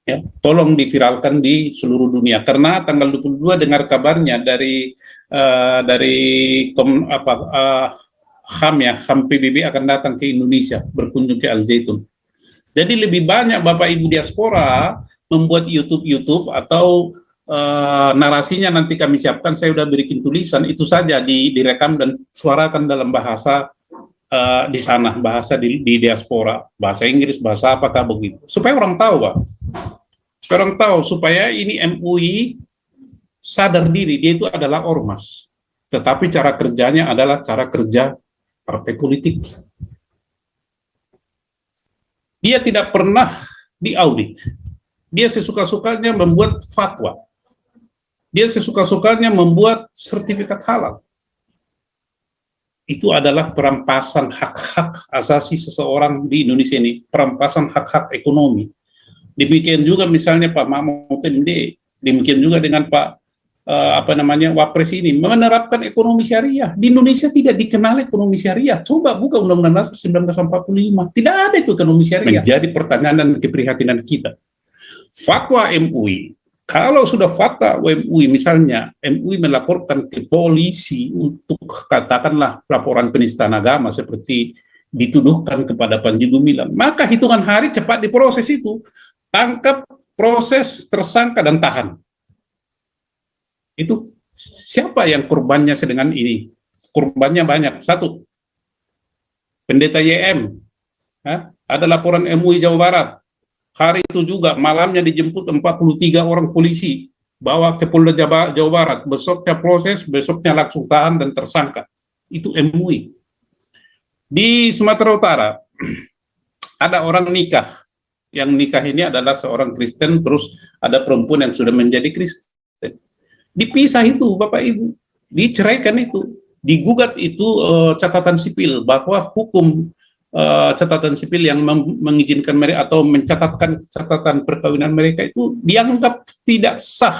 Ya, tolong diviralkan di seluruh dunia karena tanggal 22 dengar kabarnya dari HAM PBB akan datang ke Indonesia berkunjung ke Al Zaitun. Jadi lebih banyak Bapak Ibu diaspora membuat YouTube atau narasinya nanti kami siapkan, saya sudah berikan tulisan, itu saja direkam dan suarakan dalam bahasa di sana, bahasa di diaspora, bahasa Inggris, bahasa apakah begitu, supaya orang tahu, Pak. Orang tahu, supaya ini MUI sadar diri, dia itu adalah ormas. Tetapi cara kerjanya adalah cara kerja partai politik. Dia tidak pernah diaudit. Dia sesuka-sukanya membuat fatwa. Dia sesuka-sukanya membuat sertifikat halal. Itu adalah perampasan hak-hak asasi seseorang di Indonesia ini, perampasan hak-hak ekonomi. Demikian juga misalnya Pak Mahmud MD, demikian juga dengan Pak Wapres ini menerapkan ekonomi syariah. Di Indonesia tidak dikenal ekonomi syariah. Coba buka Undang-Undang Dasar 1945, tidak ada itu ekonomi syariah. Menjadi pertanyaan dan keprihatinan kita. Fatwa MUI, kalau sudah fatwa MUI, misalnya MUI melaporkan ke polisi untuk katakanlah laporan penistaan agama seperti dituduhkan kepada Panji Gumilang, maka hitungan hari cepat diproses itu. Tangkap, proses, tersangka, dan tahan. Itu siapa yang korbannya sedengan ini? Korbannya banyak. Satu, pendeta YM. Ada laporan MUI Jawa Barat. Hari itu juga malamnya dijemput 43 orang polisi. Bawa ke Polda Jawa Barat. Besoknya proses, besoknya langsung tahan dan tersangka. Itu MUI. Di Sumatera Utara, ada orang nikah. Yang nikah ini adalah seorang Kristen, terus ada perempuan yang sudah menjadi Kristen. Dipisah itu Bapak Ibu, diceraikan itu, digugat itu catatan sipil, bahwa hukum catatan sipil yang mengizinkan mereka atau mencatatkan catatan perkawinan mereka itu dianggap tidak sah.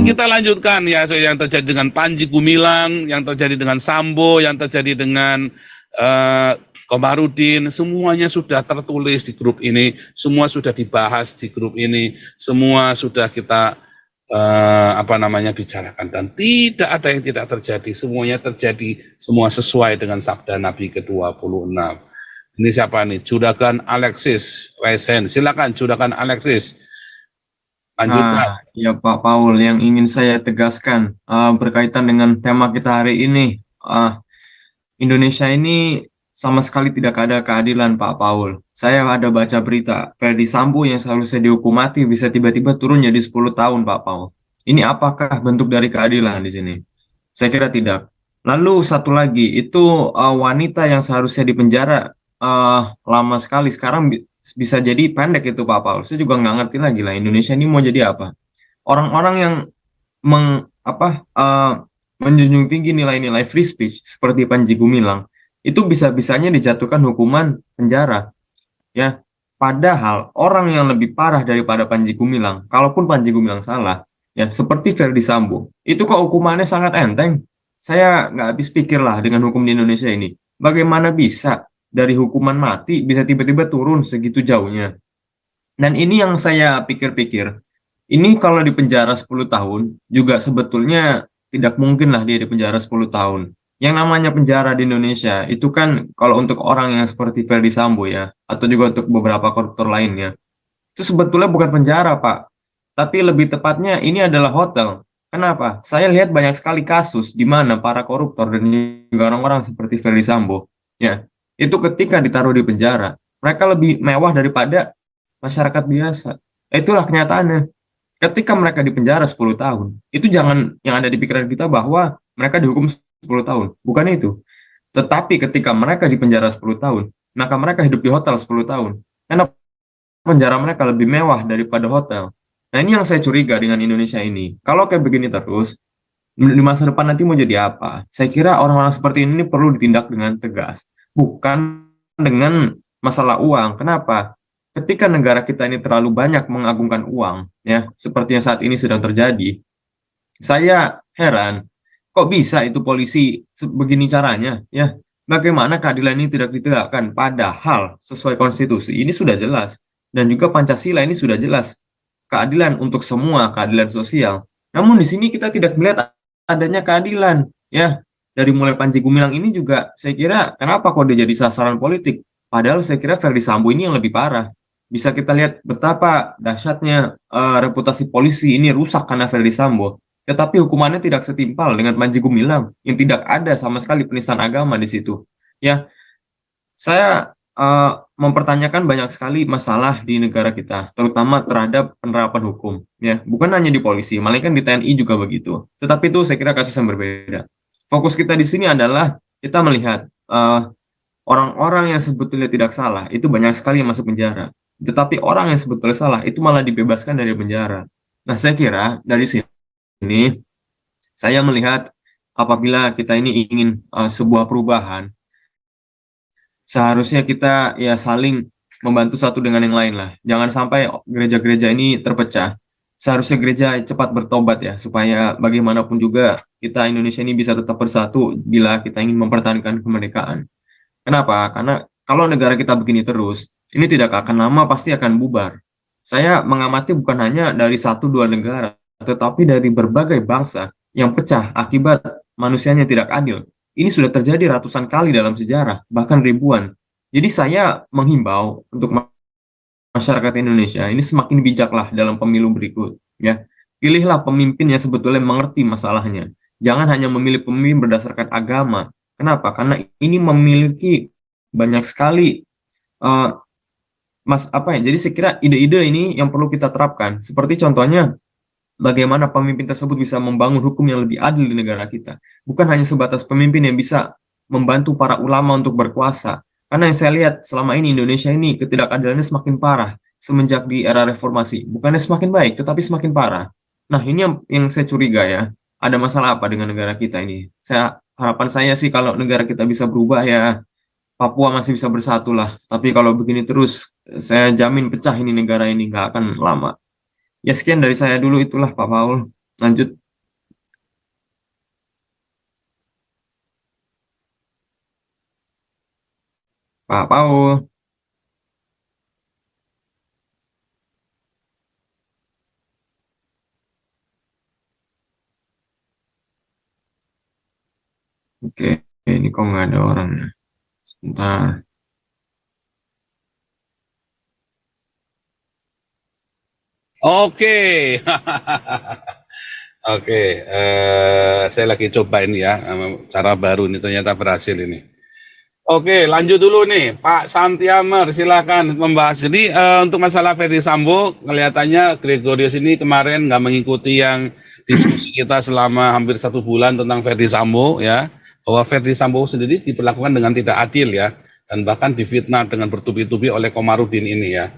Kita lanjutkan ya, yang terjadi dengan Panji Gumilang, yang terjadi dengan Sambo, yang terjadi dengan Komarudin, semuanya sudah tertulis di grup ini, semua sudah dibahas di grup ini, semua sudah kita bicarakan, dan tidak ada yang tidak terjadi, semuanya terjadi, semua sesuai dengan sabda Nabi ke-26. Ini siapa nih? Juragan Alexis Resen, silakan Juragan Alexis. Lanjutkan. Ya Pak Paul, yang ingin saya tegaskan berkaitan dengan tema kita hari ini, Indonesia ini sama sekali tidak ada keadilan Pak Paul. Saya ada baca berita, Ferdi Sambo yang seharusnya dihukum mati bisa tiba-tiba turun jadi 10 tahun Pak Paul. Ini apakah bentuk dari keadilan di sini? Saya kira tidak. Lalu satu lagi, itu wanita yang seharusnya dipenjara lama sekali, sekarang bisa jadi pendek itu Pak Paul. Saya juga nggak ngerti lagi lah, Indonesia ini mau jadi apa. Orang-orang yang menjunjung tinggi nilai-nilai free speech seperti Panji Gumilang, itu bisa-bisanya dijatuhkan hukuman penjara, ya. Padahal orang yang lebih parah daripada Panji Gumilang, kalaupun Panji Gumilang salah, ya seperti Ferdi Sambo, itu kok hukumannya sangat enteng. Saya nggak habis pikir lah dengan hukum di Indonesia ini. Bagaimana bisa dari hukuman mati bisa tiba-tiba turun segitu jauhnya? Dan ini yang saya pikir-pikir, ini kalau di penjara 10 tahun, juga sebetulnya tidak mungkin lah dia di penjara 10 tahun. Yang namanya penjara di Indonesia itu kan kalau untuk orang yang seperti Ferdi Sambo ya, atau juga untuk beberapa koruptor lainnya, itu sebetulnya bukan penjara Pak, tapi lebih tepatnya ini adalah hotel. Kenapa? Saya lihat banyak sekali kasus di mana para koruptor dan juga orang-orang seperti Ferdi Sambo, ya, itu ketika ditaruh di penjara, mereka lebih mewah daripada masyarakat biasa. Itulah kenyataannya. Ketika mereka di penjara 10 tahun, itu jangan yang ada di pikiran kita bahwa mereka dihukum 10 tahun, bukan itu. Tetapi ketika mereka di penjara 10 tahun, maka mereka hidup di hotel 10 tahun. Karena penjara mereka lebih mewah daripada hotel. Nah, ini yang saya curiga dengan Indonesia ini. Kalau kayak begini terus, di masa depan nanti mau jadi apa? Saya kira orang-orang seperti ini perlu ditindak dengan tegas. Bukan dengan masalah uang. Kenapa? Ketika negara kita ini terlalu banyak mengagungkan uang, ya, seperti yang saat ini sedang terjadi, saya heran. Kok bisa itu polisi begini caranya, ya? Bagaimana keadilan ini tidak ditegakkan? Padahal sesuai konstitusi ini sudah jelas. Dan juga Pancasila ini sudah jelas. Keadilan untuk semua, keadilan sosial. Namun di sini kita tidak melihat adanya keadilan. Ya, dari mulai Panji Gumilang ini juga saya kira kenapa kok dia jadi sasaran politik? Padahal saya kira Verdi Sambo ini yang lebih parah. Bisa kita lihat betapa dahsyatnya reputasi polisi ini rusak karena Verdi Sambo. Tetapi hukumannya tidak setimpal dengan Panji Gumilang yang tidak ada sama sekali penistaan agama di situ. Ya, saya mempertanyakan banyak sekali masalah di negara kita, terutama terhadap penerapan hukum. Ya, bukan hanya di polisi, malah kan di TNI juga begitu. Tetapi itu saya kira kasus yang berbeda. Fokus kita di sini adalah kita melihat orang-orang yang sebetulnya tidak salah itu banyak sekali yang masuk penjara. Tetapi orang yang sebetulnya salah itu malah dibebaskan dari penjara. Nah, saya kira dari sini saya melihat apabila kita ini ingin sebuah perubahan, seharusnya kita ya saling membantu satu dengan yang lain lah. Jangan sampai gereja-gereja ini terpecah. Seharusnya gereja cepat bertobat ya, supaya bagaimanapun juga kita Indonesia ini bisa tetap bersatu bila kita ingin mempertahankan kemerdekaan. Kenapa? Karena kalau negara kita begini terus, ini tidak akan lama pasti akan bubar. Saya mengamati bukan hanya dari satu dua negara, tetapi dari berbagai bangsa yang pecah akibat manusianya tidak adil. Ini sudah terjadi ratusan kali dalam sejarah, bahkan ribuan. Jadi saya menghimbau untuk masyarakat Indonesia ini semakin bijaklah dalam pemilu berikut. Ya, pilihlah pemimpin yang sebetulnya mengerti masalahnya. Jangan hanya memilih pemimpin berdasarkan agama. Kenapa? Karena ini memiliki banyak sekali jadi saya kira ide-ide ini yang perlu kita terapkan. Seperti contohnya bagaimana pemimpin tersebut bisa membangun hukum yang lebih adil di negara kita. Bukan hanya sebatas pemimpin yang bisa membantu para ulama untuk berkuasa. Karena yang saya lihat selama ini Indonesia ini ketidakadilannya semakin parah semenjak di era reformasi. Bukannya semakin baik, tetapi semakin parah. Nah, ini yang saya curiga ya. Ada masalah apa dengan negara kita ini? Harapan saya sih kalau negara kita bisa berubah ya, Papua masih bisa bersatu lah. Tapi kalau begini terus, saya jamin pecah ini negara ini, nggak akan lama. Ya sekian dari saya dulu itulah Pak Paul. Lanjut. Pak Paul. Oke, ini kok nggak ada orangnya. Sebentar. Oke. Oke, saya lagi coba ini ya, cara baru ini ternyata berhasil ini. Oke, lanjut dulu nih, Pak Santiamer, silakan membahas. Jadi untuk masalah Verdi Sambo, kelihatannya Gregorius ini kemarin nggak mengikuti yang diskusi kita selama hampir 1 bulan tentang Verdi Sambo ya, bahwa Verdi Sambo sendiri diperlakukan dengan tidak adil ya, dan bahkan difitnah dengan bertubi-tubi oleh Komarudin ini ya.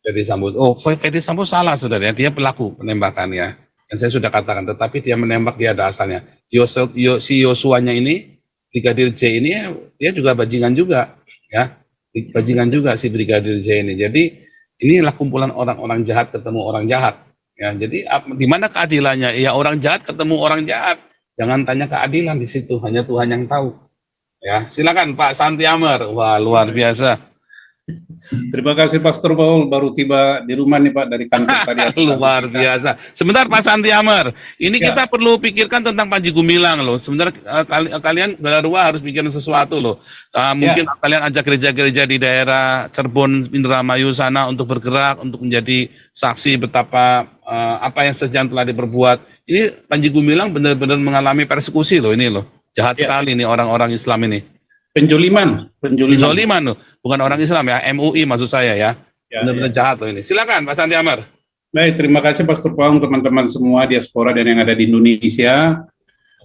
Verdi Sambo, Verdi Sambo salah saudara, dia pelaku penembakan ya. Dan saya sudah katakan, tetapi dia menembak, dia ada asalnya. Si Yosuanya ini, Brigadir J ini, dia juga bajingan juga, ya. Bajingan juga si Brigadir J ini. Jadi inilah kumpulan orang-orang jahat ketemu orang jahat. Ya, jadi di mana keadilannya? Ya orang jahat ketemu orang jahat. Jangan tanya keadilan di situ, hanya Tuhan yang tahu. Ya, silakan Pak Santiamer. Wah, luar biasa. Terima kasih Pastor Paul, baru tiba di rumah nih Pak dari kantor tadi. Luar biasa. Sebentar Pak Santiamer, ini kita perlu pikirkan tentang Panji Gumilang loh. Sebentar kalian Galarua harus pikirin sesuatu loh. Mungkin kalian ajak gereja-gereja di daerah Cirebon, Indramayu sana untuk bergerak, untuk menjadi saksi betapa apa yang sejak telah diperbuat. Ini Panji Gumilang benar-benar mengalami persekusi loh ini loh. Jahat sekali nih orang-orang Islam ini. Penjoliman loh, bukan orang Islam ya, MUI maksud saya ya. Benar-benar jahat loh ini. Silakan Pak Santiamer. Baik, terima kasih Pastor Paul, teman-teman semua diaspora dan yang ada di Indonesia.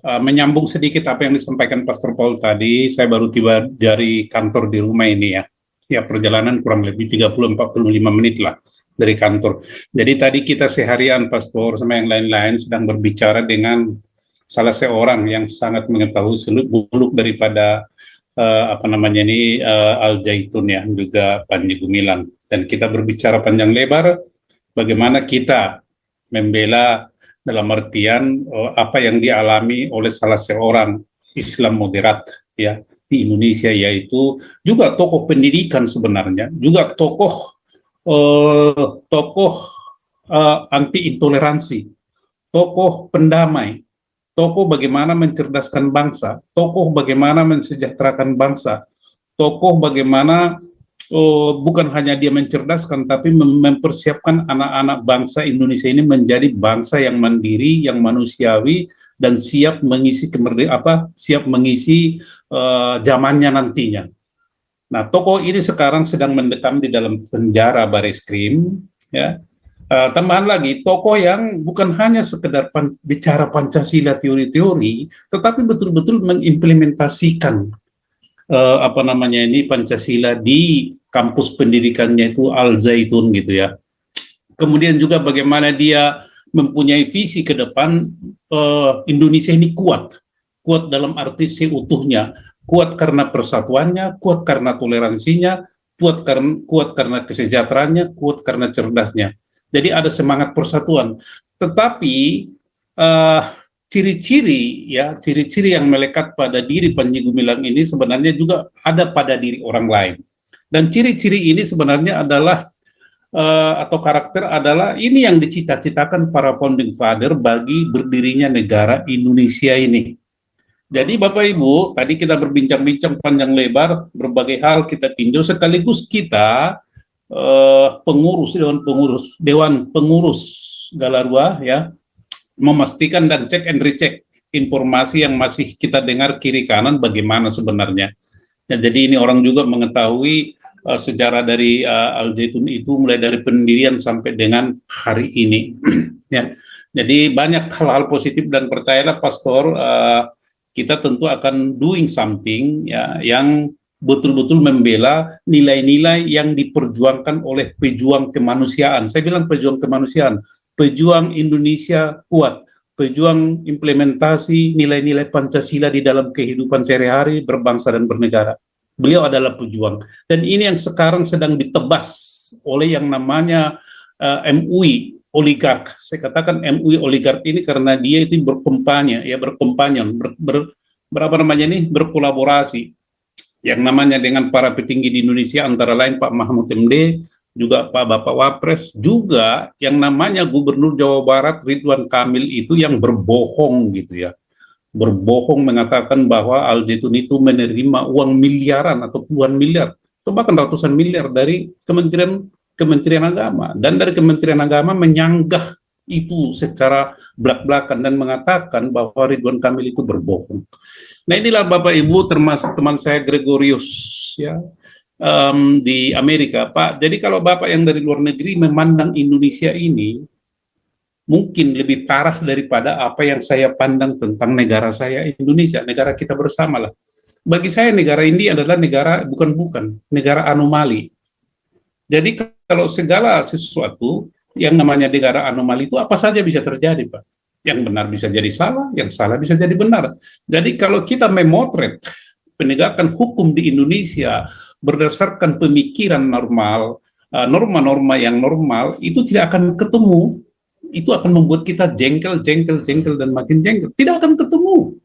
Menyambung sedikit apa yang disampaikan Pastor Paul tadi, saya baru tiba dari kantor di rumah ini ya. Ya, perjalanan kurang lebih 30-45 menit lah dari kantor. Jadi tadi kita seharian Pastor sama yang lain-lain sedang berbicara dengan salah seorang yang sangat mengetahui seluk-beluk daripada Al Zaitun ya, juga Panji Gumilang, dan kita berbicara panjang lebar bagaimana kita membela dalam artian apa yang dialami oleh salah seorang Islam moderat ya, di Indonesia, yaitu juga tokoh pendidikan sebenarnya, juga tokoh anti intoleransi, tokoh pendamai, tokoh bagaimana mencerdaskan bangsa, tokoh bagaimana mensejahterakan bangsa, tokoh bagaimana bukan hanya dia mencerdaskan, tapi mempersiapkan anak-anak bangsa Indonesia ini menjadi bangsa yang mandiri, yang manusiawi, dan siap mengisi siap mengisi zamannya nantinya. Nah, tokoh ini sekarang sedang mendekam di dalam penjara Bareskrim, ya. Tambahan lagi, tokoh yang bukan hanya sekedar bicara Pancasila teori-teori, tetapi betul-betul mengimplementasikan Pancasila di kampus pendidikannya itu Al Zaitun gitu ya. Kemudian juga bagaimana dia mempunyai visi ke depan Indonesia ini kuat dalam arti seutuhnya, kuat karena persatuannya, kuat karena toleransinya, kuat karena kesejahteraannya, kuat karena cerdasnya. Jadi ada semangat persatuan. Tetapi ciri-ciri yang melekat pada diri Panji Gumilang ini sebenarnya juga ada pada diri orang lain. Dan ciri-ciri ini sebenarnya adalah atau karakter adalah ini yang dicita-citakan para founding father bagi berdirinya negara Indonesia ini. Jadi Bapak Ibu, tadi kita berbincang-bincang panjang lebar, berbagai hal kita tinjau, sekaligus kita Dewan Pengurus Galarua ya, memastikan dan cek and recheck informasi yang masih kita dengar kiri kanan bagaimana sebenarnya. Ya, jadi ini orang juga mengetahui sejarah dari Al Zaitun itu mulai dari pendirian sampai dengan hari ini. Ya, jadi banyak hal-hal positif dan percayalah Pastor, kita tentu akan doing something ya yang betul-betul membela nilai-nilai yang diperjuangkan oleh pejuang kemanusiaan. Saya bilang pejuang kemanusiaan, pejuang Indonesia kuat, pejuang implementasi nilai-nilai Pancasila di dalam kehidupan sehari-hari berbangsa dan bernegara. Beliau adalah pejuang. Dan ini yang sekarang sedang ditebas oleh yang namanya MUI oligark. Saya katakan MUI oligark ini karena dia itu berkolaborasi yang namanya dengan para petinggi di Indonesia, antara lain Pak Mahfud MD, juga Pak Bapak Wapres, juga yang namanya Gubernur Jawa Barat Ridwan Kamil itu yang berbohong gitu ya. Berbohong mengatakan bahwa Al Zaitun itu menerima uang miliaran atau puluhan miliar, atau bahkan ratusan miliar dari Kementerian Agama. Dan dari Kementerian Agama menyanggah itu secara belak-belakan dan mengatakan bahwa Ridwan Kamil itu berbohong. Nah inilah Bapak Ibu, termasuk teman saya Gregorius ya, di Amerika, Pak. Jadi kalau Bapak yang dari luar negeri memandang Indonesia ini mungkin lebih parah daripada apa yang saya pandang tentang negara saya Indonesia, negara kita bersama lah. Bagi saya negara ini adalah negara bukan negara anomali. Jadi kalau segala sesuatu yang namanya negara anomali itu apa saja bisa terjadi, Pak. Yang benar bisa jadi salah, yang salah bisa jadi benar. Jadi kalau kita memotret penegakan hukum di Indonesia berdasarkan pemikiran normal, norma-norma yang normal, itu tidak akan ketemu. Itu akan membuat kita jengkel, dan makin jengkel. Tidak akan ketemu.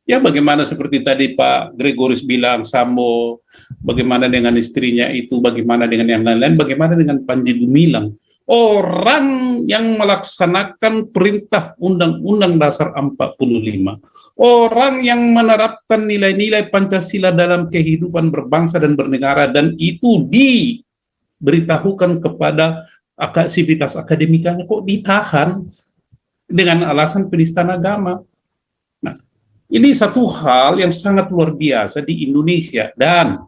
Ya bagaimana seperti tadi Pak Gregorius bilang, Sambo, bagaimana dengan istrinya itu, bagaimana dengan yang lain-lain, bagaimana dengan Panji Gumilang. Orang yang melaksanakan perintah Undang-Undang Dasar 45, orang yang menerapkan nilai-nilai Pancasila dalam kehidupan berbangsa dan bernegara, dan itu diberitahukan kepada aktivitas akademikanya, kok ditahan dengan alasan penistaan agama. Nah, ini satu hal yang sangat luar biasa di Indonesia, dan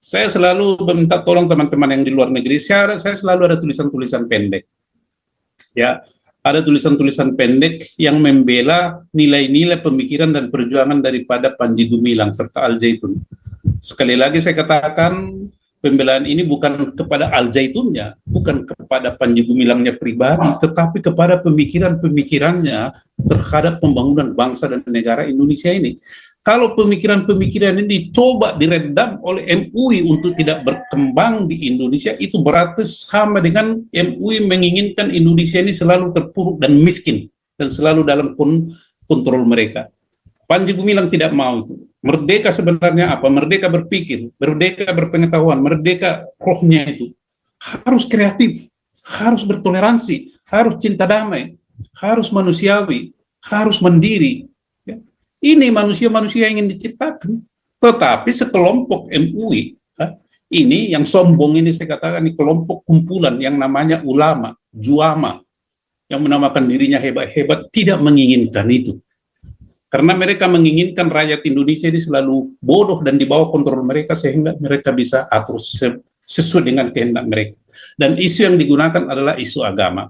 saya selalu meminta tolong teman-teman yang di luar negeri, saya selalu ada tulisan-tulisan pendek. Ya, ada tulisan-tulisan pendek yang membela nilai-nilai pemikiran dan perjuangan daripada Panji Gumilang serta Al Zaitun. Sekali lagi saya katakan, pembelaan ini bukan kepada Al Zaitunnya, bukan kepada Panji Gumilangnya pribadi, tetapi kepada pemikiran-pemikirannya terhadap pembangunan bangsa dan negara Indonesia ini. Kalau pemikiran-pemikiran ini dicoba diredam oleh MUI untuk tidak berkembang di Indonesia, itu berarti sama dengan MUI menginginkan Indonesia ini selalu terpuruk dan miskin, dan selalu dalam kontrol mereka. Panji Gumilang tidak mau itu. Merdeka sebenarnya apa? Merdeka berpikir, merdeka berpengetahuan, merdeka rohnya itu harus kreatif, harus bertoleransi, harus cinta damai, harus manusiawi, harus mandiri. Ya. Ini manusia-manusia yang ingin diciptakan. Tetapi sekelompok MUI, ini yang sombong ini saya katakan, ini kelompok kumpulan yang namanya ulama, juama, yang menamakan dirinya hebat-hebat, tidak menginginkan itu. Karena mereka menginginkan rakyat Indonesia ini selalu bodoh dan di bawah kontrol mereka sehingga mereka bisa atur sesuai dengan kehendak mereka. Dan isu yang digunakan adalah isu agama.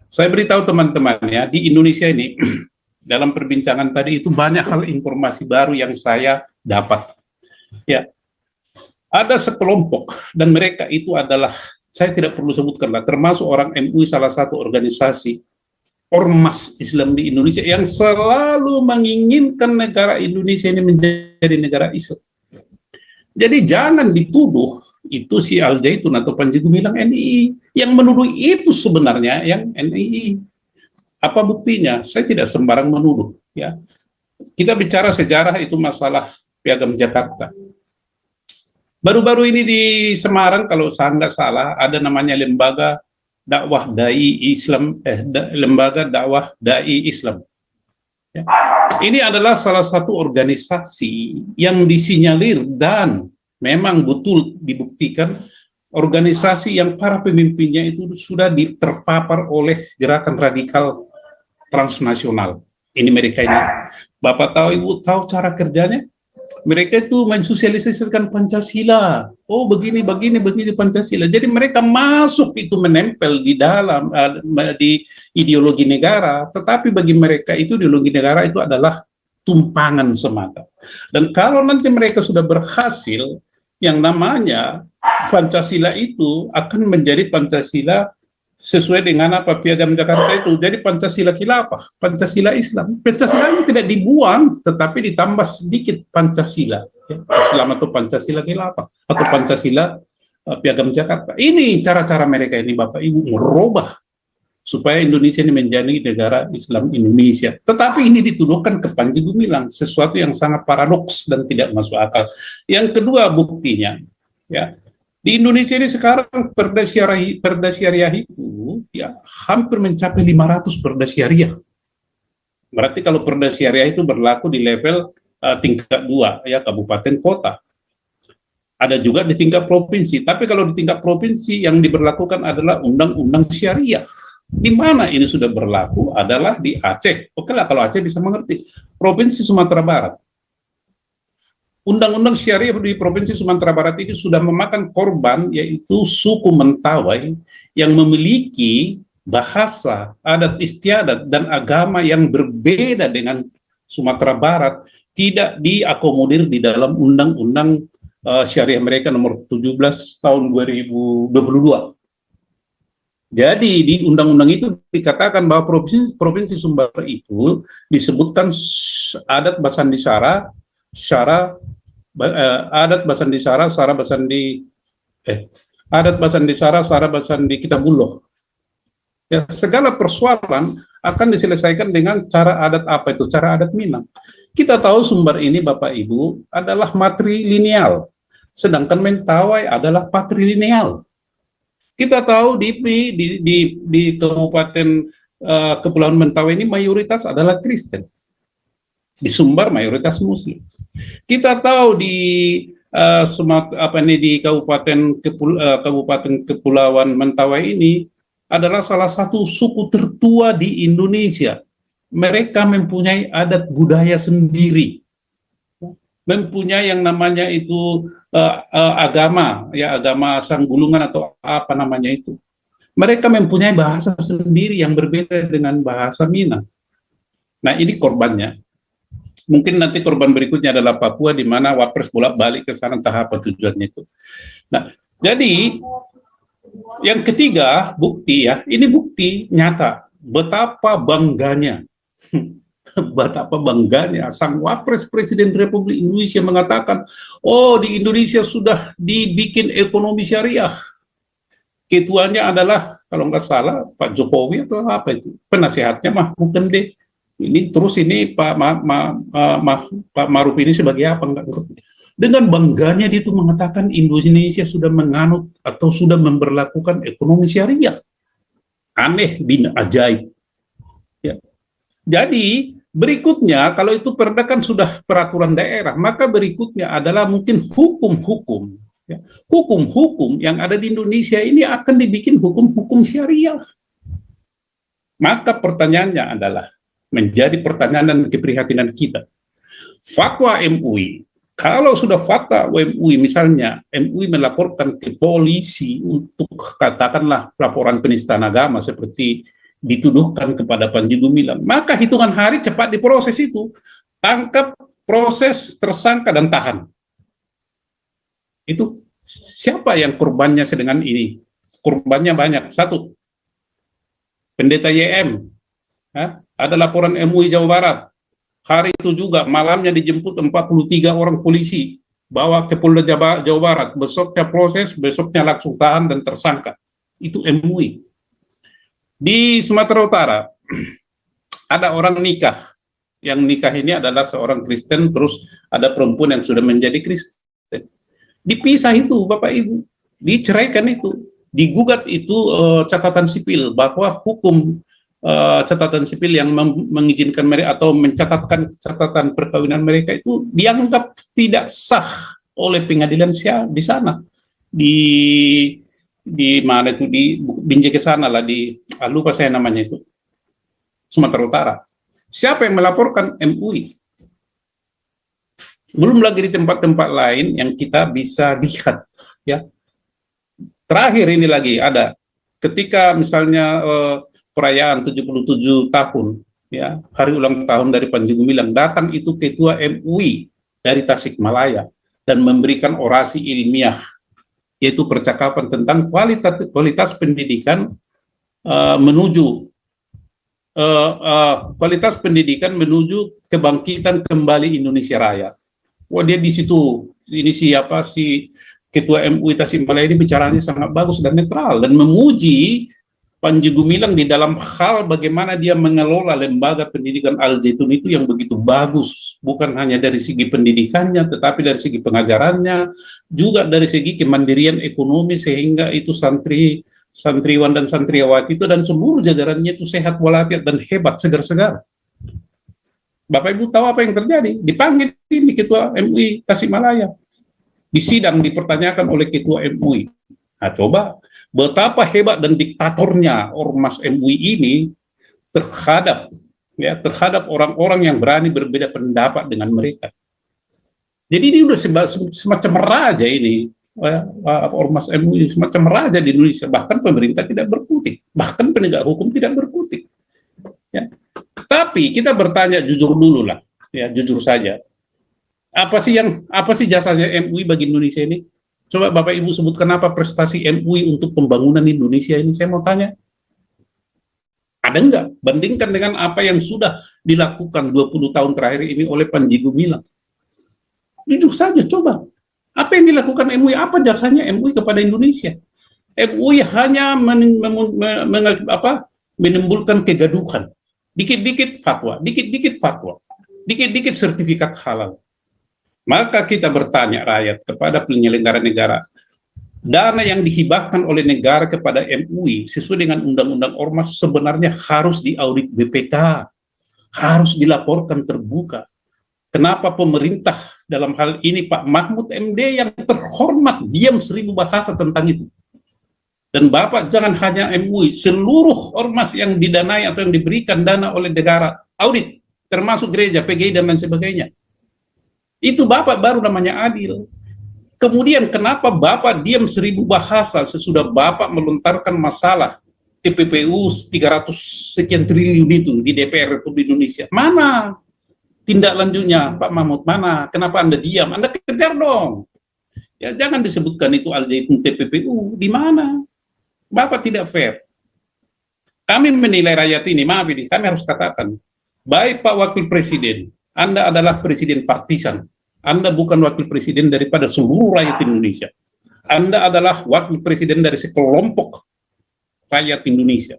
Saya beritahu teman-teman ya, di Indonesia ini dalam perbincangan tadi itu banyak hal informasi baru yang saya dapat. Ya, ada sekelompok dan mereka itu adalah, saya tidak perlu sebutkanlah, termasuk orang MUI, salah satu organisasi ormas Islam di Indonesia yang selalu menginginkan negara Indonesia ini menjadi negara Islam. Jadi jangan dituduh itu si Al Zaitun atau Panji Gumilang NII. Yang menuduh itu sebenarnya yang NII. Apa buktinya? Saya tidak sembarang menuduh. Ya, kita bicara sejarah itu masalah Piagam Jakarta. Baru-baru ini di Semarang kalau saya nggak salah ada namanya lembaga dakwah dai Islam, lembaga dakwah dai Islam. Ya. Ini adalah salah satu organisasi yang disinyalir dan memang betul dibuktikan organisasi yang para pemimpinnya itu sudah terpapar oleh gerakan radikal transnasional. Ini mereka ini. Bapak tahu, Ibu tahu cara kerjanya? Mereka itu mensosialisasikan Pancasila. Oh begini Pancasila. Jadi mereka masuk itu menempel di dalam di ideologi negara. Tetapi bagi mereka itu ideologi negara itu adalah tumpangan semata. Dan kalau nanti mereka sudah berhasil, yang namanya Pancasila itu akan menjadi Pancasila sesuai dengan apa Piagam Jakarta itu. Jadi Pancasila khilafah, Pancasila Islam. Pancasila ini tidak dibuang, tetapi ditambah sedikit Pancasila. Ya, Islam atau Pancasila khilafah, atau Pancasila Piagam Jakarta. Ini cara-cara mereka ini, Bapak Ibu, merubah supaya Indonesia ini menjadi negara Islam Indonesia. Tetapi ini dituduhkan ke Panji Gumilang, sesuatu yang sangat paradoks dan tidak masuk akal. Yang kedua buktinya, ya, di Indonesia ini sekarang perda syariah itu ya hampir mencapai 500 perda syariah. Berarti kalau perda syariah itu berlaku di level tingkat 2 ya, kabupaten kota. Ada juga di tingkat provinsi. Tapi kalau di tingkat provinsi yang diberlakukan adalah undang-undang syariah. Di mana ini sudah berlaku adalah di Aceh. Oke lah kalau Aceh bisa mengerti. Provinsi Sumatera Barat. Undang-undang syariah di Provinsi Sumatera Barat ini sudah memakan korban, yaitu suku Mentawai yang memiliki bahasa, adat istiadat, dan agama yang berbeda dengan Sumatera Barat, tidak diakomodir di dalam Undang-Undang Syariah mereka nomor 17 tahun 2022. Jadi di undang-undang itu dikatakan bahwa Provinsi Sumbar itu disebutkan adat Basandi Sara, adat Basandi Sara, adat Basandi Sara, Sara Basandi Kitabullah. Ya, segala persoalan akan diselesaikan dengan cara adat apa itu? Cara adat Minang. Kita tahu Sumbar ini, Bapak Ibu, adalah matrilineal, sedangkan Mentawai adalah patrilineal. Kita tahu di Kabupaten Kepulauan Mentawai ini mayoritas adalah Kristen. Di Sumbar mayoritas Muslim. Kita tahu di di Kabupaten Kepulauan Mentawai ini adalah salah satu suku tertua di Indonesia. Mereka mempunyai adat budaya sendiri, mempunyai yang namanya itu agama, ya agama Sanggulungan atau apa namanya itu. Mereka mempunyai bahasa sendiri yang berbeda dengan bahasa Minang. Nah ini korbannya. Mungkin nanti korban berikutnya adalah Papua, di mana Wapres bolak-balik ke sana, entah apa tujuannya itu. Nah, jadi yang ketiga bukti ya, ini bukti nyata betapa bangganya, betapa bangganya sang Wapres Presiden Republik Indonesia mengatakan, oh di Indonesia sudah dibikin ekonomi syariah. Ketuanya adalah kalau nggak salah Pak Jokowi atau apa itu, penasehatnya mah bukan deh. Ini terus ini Pak Maruf ini sebagai apa? Enggak ngerti. Dengan bangganya dia itu mengatakan Indonesia sudah menganut atau sudah memberlakukan ekonomi syariah. Aneh, bin ajaib. Ya. Jadi berikutnya, kalau itu perda kan sudah peraturan daerah, maka berikutnya adalah mungkin hukum-hukum. Ya. Hukum-hukum yang ada di Indonesia ini akan dibikin hukum-hukum syariah. Maka pertanyaannya adalah, menjadi pertanyaan dan keprihatinan kita. Fatwa MUI, kalau sudah fatwa MUI, misalnya MUI melaporkan ke polisi untuk katakanlah laporan penistaan agama seperti dituduhkan kepada Panji Gumilang, maka hitungan hari cepat diproses itu, tangkap, proses, tersangka dan tahan. Itu siapa yang korbannya sedangkan ini? Korbannya banyak. Satu, pendeta YM. Ada laporan MUI Jawa Barat. Hari itu juga malamnya dijemput 43 orang polisi, bawa ke Polda Jawa Barat. Besoknya proses, besoknya langsung tahan dan tersangka. Itu MUI. Di Sumatera Utara ada orang nikah. Yang nikah ini adalah seorang Kristen, terus ada perempuan yang sudah menjadi Kristen. Dipisah itu Bapak Ibu, diceraikan itu, digugat itu catatan sipil bahwa hukum catatan sipil yang mengizinkan mereka atau mencatatkan catatan perkawinan mereka itu dianggap tidak sah oleh pengadilan di sana, di mana itu, di Binjai ke sana lah, lupa saya namanya itu, Sumatera Utara. Siapa yang melaporkan? MUI. Belum lagi di tempat-tempat lain yang kita bisa lihat, ya. Terakhir ini lagi ada ketika misalnya perayaan 77 tahun, ya, hari ulang tahun dari Panji Gumilang, datang itu ketua MUI dari Tasikmalaya dan memberikan orasi ilmiah, yaitu percakapan tentang kualitas pendidikan menuju kualitas pendidikan menuju kebangkitan kembali Indonesia Raya. Wah, dia di situ, ini siapa si ketua MUI Tasikmalaya ini bicaranya sangat bagus dan netral dan memuji Panji Gumilang di dalam hal bagaimana dia mengelola lembaga pendidikan Al-Zaitun itu yang begitu bagus, bukan hanya dari segi pendidikannya, tetapi dari segi pengajarannya, juga dari segi kemandirian ekonomi, sehingga itu santriwan dan santriwati itu dan seluruh jajarannya itu sehat walafiat dan hebat, segar-segar. Bapak Ibu tahu apa yang terjadi? Dipanggil ini ketua MUI Tasikmalaya, di sidang dipertanyakan oleh ketua MUI. Nah, coba betapa hebat dan diktatornya ormas MUI ini terhadap orang-orang yang berani berbeda pendapat dengan mereka. Jadi ini udah semacam raja ini, ormas MUI semacam raja di Indonesia. Bahkan pemerintah tidak berkutik, bahkan penegak hukum tidak berkutik. Ya. Tapi kita bertanya jujur dulu lah, ya, jujur saja. Apa sih jasanya MUI bagi Indonesia ini? Coba Bapak Ibu sebutkan apa prestasi MUI untuk pembangunan Indonesia ini, saya mau tanya. Ada enggak? Bandingkan dengan apa yang sudah dilakukan 20 tahun terakhir ini oleh Panji Gumilang. Jujur saja, coba. Apa yang dilakukan MUI? Apa jasanya MUI kepada Indonesia? MUI hanya menimbulkan kegaduhan. Dikit-dikit fatwa, dikit-dikit sertifikat halal. Maka kita bertanya rakyat kepada penyelenggara negara, dana yang dihibahkan oleh negara kepada MUI sesuai dengan Undang-Undang Ormas sebenarnya harus diaudit BPK, harus dilaporkan terbuka. Kenapa pemerintah dalam hal ini Pak Mahfud MD yang terhormat diam 1000 bahasa tentang itu? Dan Bapak jangan hanya MUI, seluruh ormas yang didanai atau yang diberikan dana oleh negara, audit, termasuk gereja, PGI dan lain sebagainya. Itu Bapak baru namanya adil. Kemudian kenapa Bapak diam 1000 bahasa sesudah Bapak melontarkan masalah TPPU 300 sekian triliun itu di DPR Republik Indonesia? Mana tindak lanjutnya Pak Mahfud? Mana? Kenapa Anda diam? Anda kejar dong. Ya jangan disebutkan itu Al-Zaitun TPPU. Di mana? Bapak tidak fair. Kami menilai rakyat ini, maaf ini, kami harus katakan, baik Pak Wakil Presiden, Anda adalah presiden partisan. Anda bukan wakil presiden daripada seluruh rakyat Indonesia. Anda adalah wakil presiden dari sekelompok rakyat Indonesia.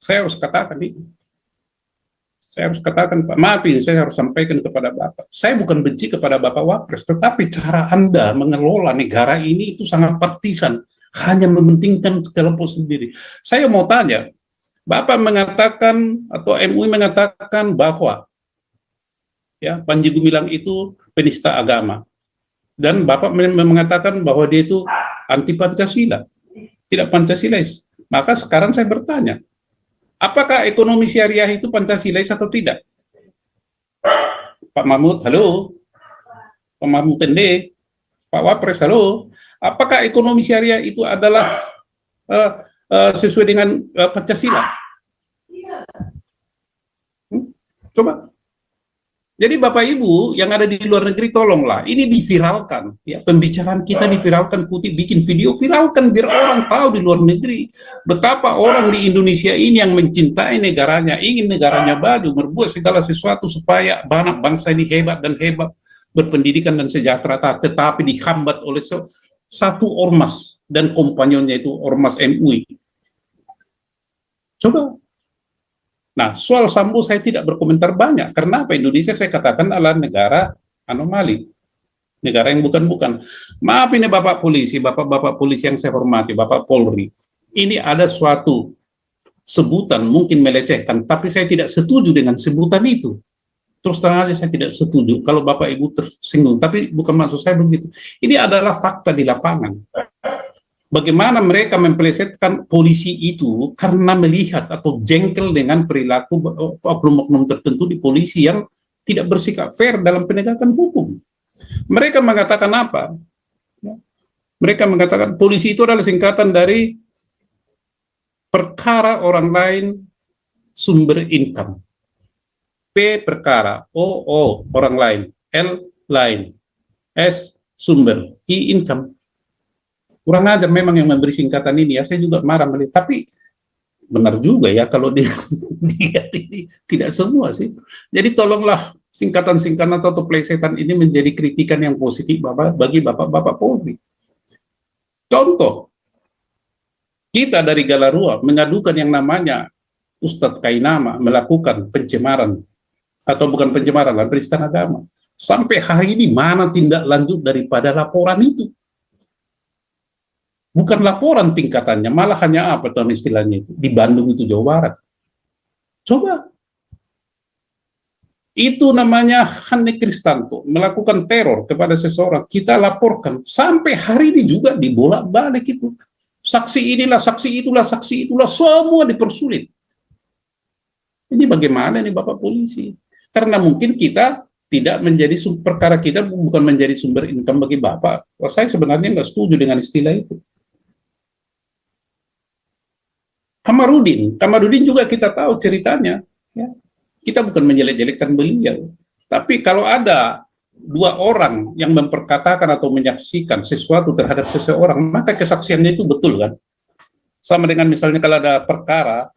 Saya harus katakan ini. Saya harus katakan, Pak, maaf ini saya harus sampaikan kepada Bapak. Saya bukan benci kepada Bapak Wapres, tetapi cara Anda mengelola negara ini itu sangat partisan, hanya mementingkan kelompok sendiri. Saya mau tanya, Bapak mengatakan atau MUI mengatakan bahwa ya Panji Gumilang itu penista agama, dan Bapak mengatakan bahwa dia itu anti Pancasila, tidak Pancasilais. Maka sekarang saya bertanya, apakah ekonomi syariah itu Pancasilais atau tidak? Pak Mahmud, halo. Pak Mahmud Tende, Pak Wapres, halo. Apakah ekonomi syariah itu adalah sesuai dengan Pancasila? Coba. Jadi Bapak Ibu yang ada di luar negeri, tolonglah, ini diviralkan, ya, pembicaraan kita diviralkan, Kutip bikin video, viralkan biar orang tahu di luar negeri betapa orang di Indonesia ini yang mencintai negaranya, ingin negaranya maju, berbuat segala sesuatu supaya anak bangsa ini hebat dan hebat, berpendidikan dan sejahtera, tetapi dihambat oleh satu ormas dan kompanyonnya itu ormas MUI. Coba. Nah, soal Sambo saya tidak berkomentar banyak. Karena apa? Indonesia saya katakan adalah negara anomali. Negara yang bukan-bukan. Maaf ini Bapak polisi, Bapak-Bapak polisi yang saya hormati, Bapak Polri. Ini ada suatu sebutan, mungkin melecehkan, tapi saya tidak setuju dengan sebutan itu. Terus terang aja saya tidak setuju. Kalau Bapak Ibu tersinggung, tapi bukan maksud saya begitu. Ini adalah fakta di lapangan. Bagaimana mereka mempelesetkan polisi itu karena melihat atau jengkel dengan perilaku oknum-oknum tertentu di polisi yang tidak bersikap fair dalam penegakan hukum. Mereka mengatakan apa? Mereka mengatakan polisi itu adalah singkatan dari perkara orang lain sumber income. P perkara, O orang lain, L lain, S sumber, I income. Kurang ajar memang yang memberi singkatan ini, ya saya juga marah melihat, tapi benar juga ya kalau dilihat ini tidak semua sih. Jadi tolonglah singkatan-singkatan atau plesetan ini menjadi kritikan yang positif bagi Bapak-Bapak Polri. Contoh, kita dari Galarua mengadukan yang namanya Ustadz Kainama melakukan pencemaran, atau bukan pencemaran, penistaan agama. Sampai hari ini mana tindak lanjut daripada laporan itu? Bukan laporan tingkatannya, malah hanya apa tuh istilahnya itu, di Bandung itu, Jawa Barat. Coba. Itu namanya Hanne Kristanto, melakukan teror kepada seseorang, kita laporkan, sampai hari ini juga dibolak-balik itu. Saksi inilah, saksi itulah, semua dipersulit. Ini bagaimana nih Bapak Polisi? Karena mungkin kita tidak menjadi perkara kita bukan menjadi sumber income bagi Bapak. Wah, saya sebenarnya nggak setuju dengan istilah itu. Kamarudin juga kita tahu ceritanya. Ya. Kita bukan menjelek-jelekkan beliau. Tapi kalau ada dua orang yang memperkatakan atau menyaksikan sesuatu terhadap seseorang, maka kesaksiannya itu betul kan? Sama dengan misalnya kalau ada perkara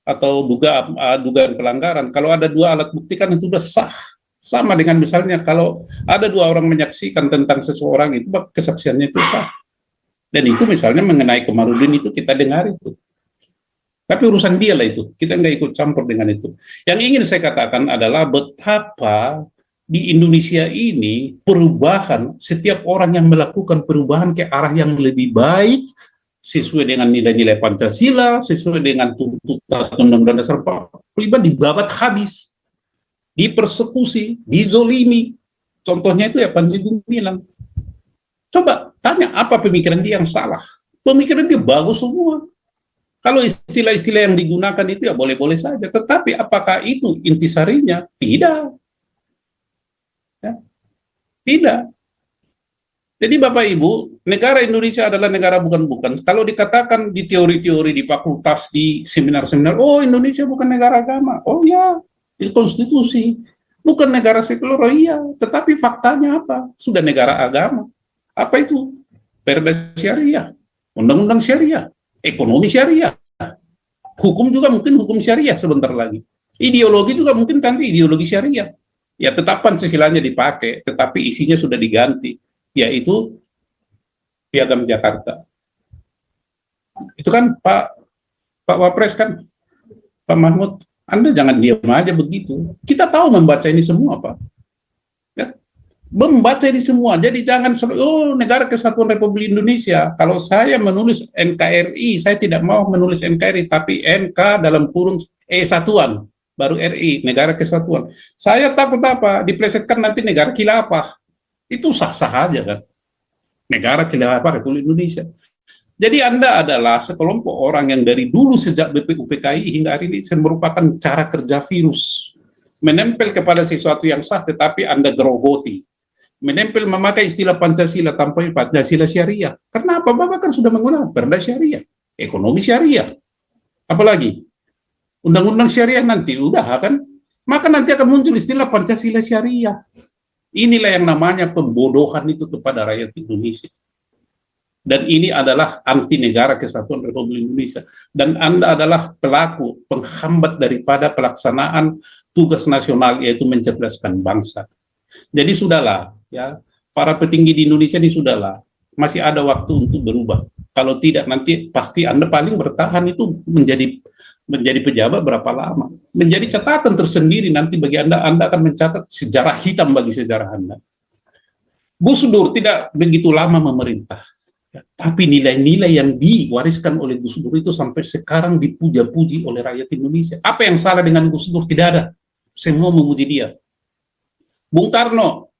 atau dugaan pelanggaran, kalau ada dua alat bukti kan itu sudah sah. Sama dengan misalnya kalau ada dua orang menyaksikan tentang seseorang itu, kesaksiannya itu sah. Dan itu misalnya mengenai Kamarudin itu kita dengar itu. Tapi urusan dia lah itu, kita nggak ikut campur dengan itu. Yang ingin saya katakan adalah betapa di Indonesia ini perubahan, setiap orang yang melakukan perubahan ke arah yang lebih baik, sesuai dengan nilai-nilai Pancasila, sesuai dengan tuntutan Undang-Undang Dasar 45, dibabat habis, dipersekusi, dizolimi. Contohnya itu ya Panji Gumilang. Coba tanya apa pemikiran dia yang salah. Pemikiran dia bagus semua. Kalau istilah-istilah yang digunakan itu ya boleh-boleh saja, tetapi apakah itu intisarinya? Tidak. Ya. Tidak. Jadi Bapak Ibu, negara Indonesia adalah negara bukan-bukan. Kalau dikatakan di teori-teori, di fakultas, di seminar-seminar, oh Indonesia bukan negara agama. Oh ya, di konstitusi. Bukan negara sekuler, oh iya. Tetapi faktanya apa? Sudah negara agama. Apa itu? Perda syariah, undang-undang syariah, ekonomi syariah, hukum juga mungkin hukum syariah sebentar lagi, ideologi juga mungkin nanti ideologi syariah. Ya tetap Pancasilanya dipakai, tetapi isinya sudah diganti, yaitu Piagam Jakarta. Itu kan Pak Wapres kan, Pak Mahmud, Anda jangan diam aja begitu. Kita tahu membaca ini semua, Pak. Ya, membaca ini semua. Jadi jangan Negara Kesatuan Republik Indonesia. Kalau saya menulis NKRI, saya tidak mau menulis NKRI, tapi NK dalam kurung satuan, baru RI, Negara Kesatuan. Saya takut apa? Diplesetkan nanti negara khilafah. Itu sah-sah aja kan. Negara khilafah Republik Indonesia. Jadi Anda adalah sekelompok orang yang dari dulu sejak BPUPKI hingga hari ini merupakan cara kerja virus. Menempel kepada sesuatu yang sah tetapi Anda gerogoti. Menempel memakai istilah Pancasila tanpa Pancasila syariah. Kenapa? Bapak kan sudah menggunakan perda syariah, ekonomi syariah. Apalagi? Undang-undang syariah nanti, udah kan? Maka nanti akan muncul istilah Pancasila syariah. Inilah yang namanya pembodohan itu kepada rakyat Indonesia. Dan ini adalah anti Negara Kesatuan Republik Indonesia. Dan Anda adalah pelaku, penghambat daripada pelaksanaan tugas nasional, yaitu mencerdaskan bangsa. Jadi sudahlah, ya, para petinggi di Indonesia ini sudahlah, masih ada waktu untuk berubah. Kalau tidak, nanti pasti Anda paling bertahan itu menjadi pejabat berapa lama. Menjadi catatan tersendiri nanti bagi Anda akan mencatat sejarah hitam bagi sejarah Anda. Gus Dur tidak begitu lama memerintah. Ya, tapi nilai-nilai yang diwariskan oleh Gus Dur itu sampai sekarang dipuja-puji oleh rakyat Indonesia. Apa yang salah dengan Gus Dur? Tidak ada. Semua memuji dia. Bung Karno,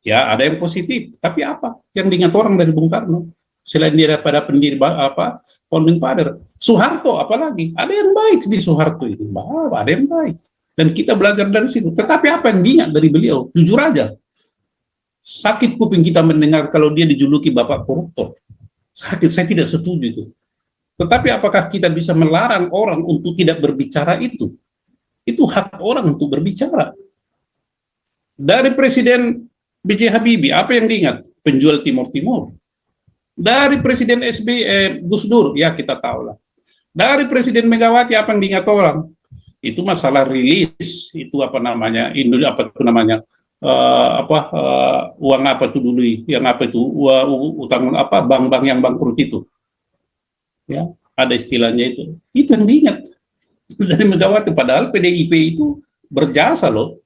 ya ada yang positif. Tapi apa yang diingat orang dari Bung Karno? Selain dia pada pendiri founding father, Soeharto apalagi, ada yang baik di Soeharto itu, ada yang baik, dan kita belajar dari situ. Tetapi apa yang diingat dari beliau? Jujur aja, sakit kuping kita mendengar kalau dia dijuluki bapak koruptor. Sakit, saya tidak setuju itu. Tetapi apakah kita bisa melarang orang untuk tidak berbicara itu? Itu hak orang untuk berbicara. Dari Presiden B.J. Habibie, apa yang diingat? Penjual Timur-Timur. Dari Presiden Gus Dur, ya kita tahu lah. Dari Presiden Megawati, apa yang diingat orang? Itu masalah rilis, itu apa namanya, uang apa itu dulu, yang apa itu, utang apa, bank-bank yang bangkrut itu. Ya, ada istilahnya itu. Itu yang diingat dari Megawati, padahal PDIP itu berjasa loh.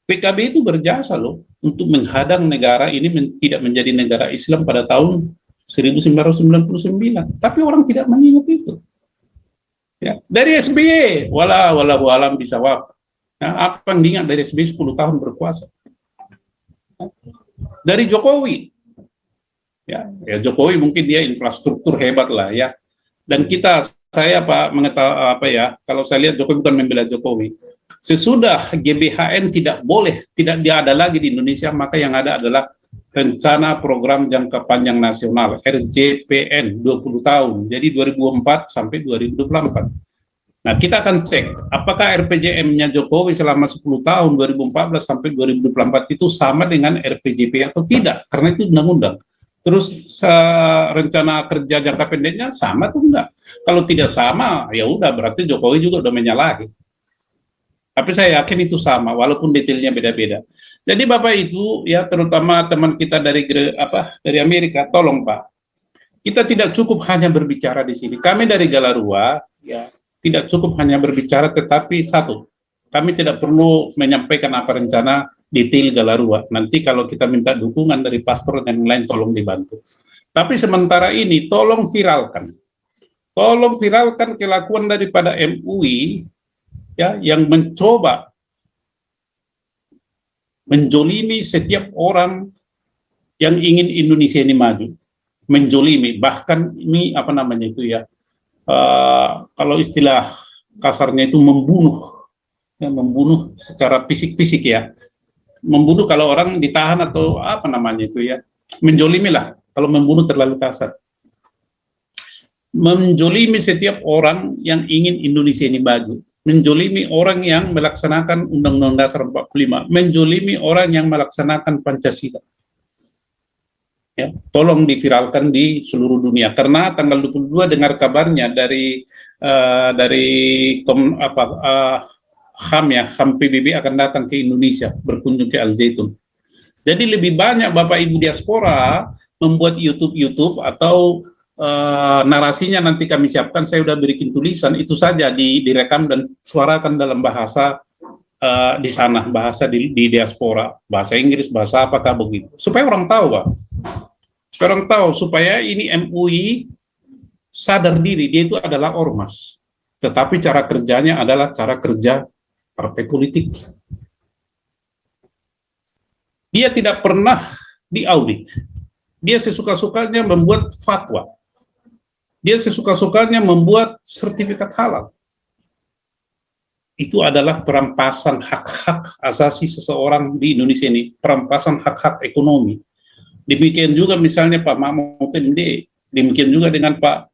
PKB itu berjasa loh untuk menghadang negara ini tidak menjadi negara Islam pada tahun 1999, tapi orang tidak mengingat itu. Ya, dari SBY, walau alam bisawab. Nah, apa yang diingat dari SBY 10 tahun berkuasa? Dari Jokowi, ya Jokowi mungkin dia infrastruktur hebat lah ya. Dan saya kalau saya lihat Jokowi bukan membela Jokowi. Sesudah GBHN tidak ada lagi di Indonesia, maka yang ada adalah Rencana Program Jangka Panjang Nasional, RJPN, 20 tahun. Jadi 2004 sampai 2024. Nah, kita akan cek apakah RPJM-nya Jokowi selama 10 tahun 2014 sampai 2024 itu sama dengan RPJP atau tidak, karena itu undang-undang. Terus rencana kerja jangka pendeknya sama atau enggak? Kalau tidak sama, ya udah berarti Jokowi juga udah menyalahi. Tapi saya yakin itu sama, walaupun detailnya beda-beda. Jadi Bapak Ibu, ya terutama teman kita dari Amerika, tolong Pak, kita tidak cukup hanya berbicara di sini. Kami dari Galarua, ya tidak cukup hanya berbicara, tetapi satu, kami tidak perlu menyampaikan apa rencana detail Galarua. Nanti kalau kita minta dukungan dari pastor dan lain, tolong dibantu. Tapi sementara ini, tolong viralkan kelakuan daripada MUI, ya, yang mencoba menjolimi setiap orang yang ingin Indonesia ini maju, menjolimi, bahkan ini kalau istilah kasarnya itu membunuh secara fisik ya, membunuh kalau orang ditahan atau menjolimi lah, kalau membunuh terlalu kasar. Menjolimi setiap orang yang ingin Indonesia ini maju, menjolimi orang yang melaksanakan Undang-Undang Dasar 45, menjolimi orang yang melaksanakan Pancasila. Ya, tolong diviralkan di seluruh dunia, karena tanggal 22 dengar kabarnya dari HAM PBB akan datang ke Indonesia, berkunjung ke Al Zaitun. Jadi lebih banyak Bapak Ibu diaspora membuat YouTube atau narasinya nanti kami siapkan, saya sudah berikan tulisan, itu saja direkam dan suarakan dalam bahasa di sana, bahasa di diaspora, bahasa Inggris, bahasa apakah begitu, supaya orang tahu, Pak. Supaya orang tahu, supaya ini MUI sadar diri, dia itu adalah ormas, tetapi cara kerjanya adalah cara kerja partai politik. Dia tidak pernah diaudit. Dia sesuka-sukanya membuat fatwa. Dia sesuka-sukanya membuat sertifikat halal. Itu adalah perampasan hak-hak asasi seseorang di Indonesia ini, perampasan hak-hak ekonomi. Demikian juga misalnya Pak Mahmud MD, demikian juga dengan Pak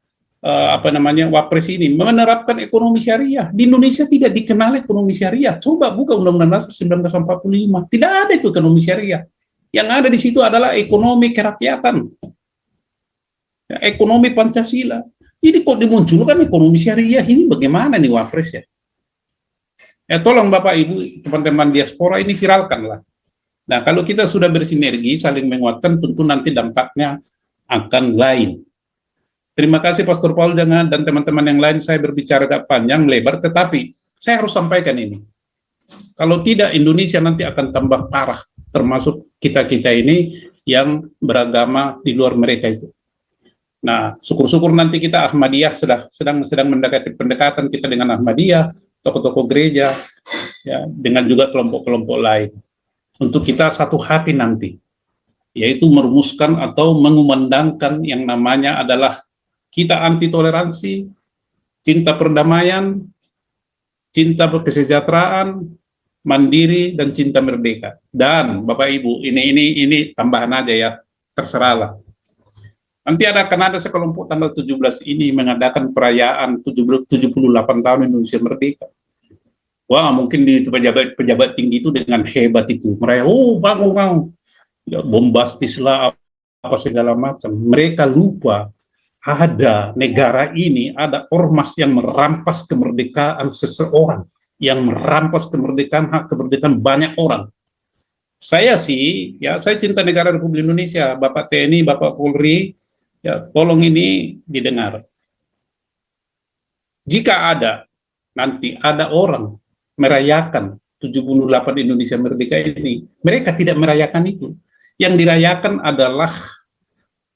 Wapres ini menerapkan ekonomi syariah. Di Indonesia tidak dikenal ekonomi syariah. Coba buka Undang-Undang Dasar 1945. Tidak ada itu ekonomi syariah. Yang ada di situ adalah ekonomi kerakyatan. Ya, ekonomi Pancasila. Jadi kok dimunculkan ekonomi syariah ini bagaimana nih Wapres ya? Ya tolong Bapak Ibu teman-teman diaspora ini viralkanlah. Nah kalau kita sudah bersinergi saling menguatkan, tentu nanti dampaknya akan lain. Terima kasih Pastor Paul dan teman-teman yang lain. Saya berbicara agak panjang lebar, tetapi saya harus sampaikan ini. Kalau tidak, Indonesia nanti akan tambah parah, termasuk kita-kita ini yang beragama di luar mereka itu. Nah, syukur-syukur nanti kita Ahmadiyah sedang mendekati pendekatan kita dengan Ahmadiyah, tokoh-tokoh gereja, ya, dengan juga kelompok-kelompok lain. Untuk kita satu hati nanti, yaitu merumuskan atau mengumandangkan yang namanya adalah kita anti toleransi, cinta perdamaian, cinta kesejahteraan, mandiri, dan cinta merdeka. Dan Bapak Ibu, ini tambahan aja ya, terserahlah. Nanti akan ada sekelompok tanggal 17 ini mengadakan perayaan 78 tahun Indonesia Merdeka. Wah, mungkin di pejabat tinggi itu dengan hebat itu merayakan, bangun, ya, bombastis lah, apa segala macam. Mereka lupa ada negara ini, ada ormas yang merampas kemerdekaan seseorang, yang merampas hak kemerdekaan banyak orang. Saya sih, ya saya cinta negara Republik Indonesia, Bapak TNI, Bapak Polri, ya tolong ini didengar. Jika nanti ada orang merayakan 78 Indonesia Merdeka ini, mereka tidak merayakan itu. Yang dirayakan adalah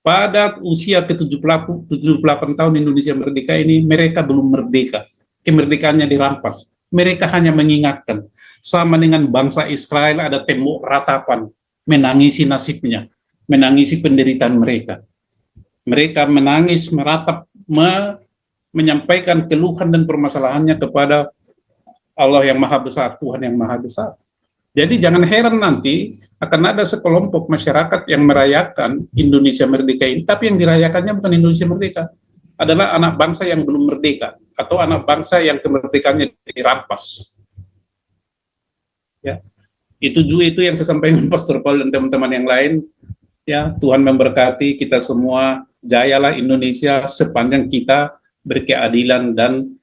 pada usia ke-78 tahun Indonesia Merdeka ini, mereka belum merdeka. Kemerdekaannya dirampas. Mereka hanya mengingatkan. Sama dengan bangsa Israel ada tembok ratapan. Menangisi nasibnya. Menangisi penderitaan mereka. Mereka menangis, meratap, menyampaikan keluhan dan permasalahannya kepada Allah yang Maha Besar, Tuhan yang Maha Besar. Jadi jangan heran nanti akan ada sekelompok masyarakat yang merayakan Indonesia Merdeka ini, tapi yang dirayakannya bukan Indonesia Merdeka, adalah anak bangsa yang belum merdeka, atau anak bangsa yang kemerdekaannya dirampas. Ya, itu yang saya sampaikan Pastor Paul dan teman-teman yang lain. Ya, Tuhan memberkati kita semua. Jayalah Indonesia sepanjang kita berkeadilan dan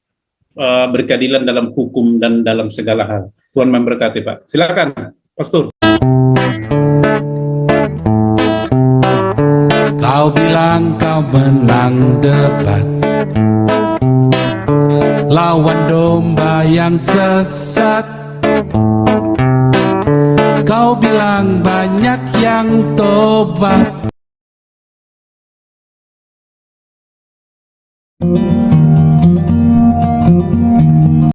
berkeadilan dalam hukum dan dalam segala hal. Tuhan memberkati, Pak. Silakan, Pastor. Kau bilang kau menang debat, lawan domba yang sesat. Kau bilang banyak yang tobat,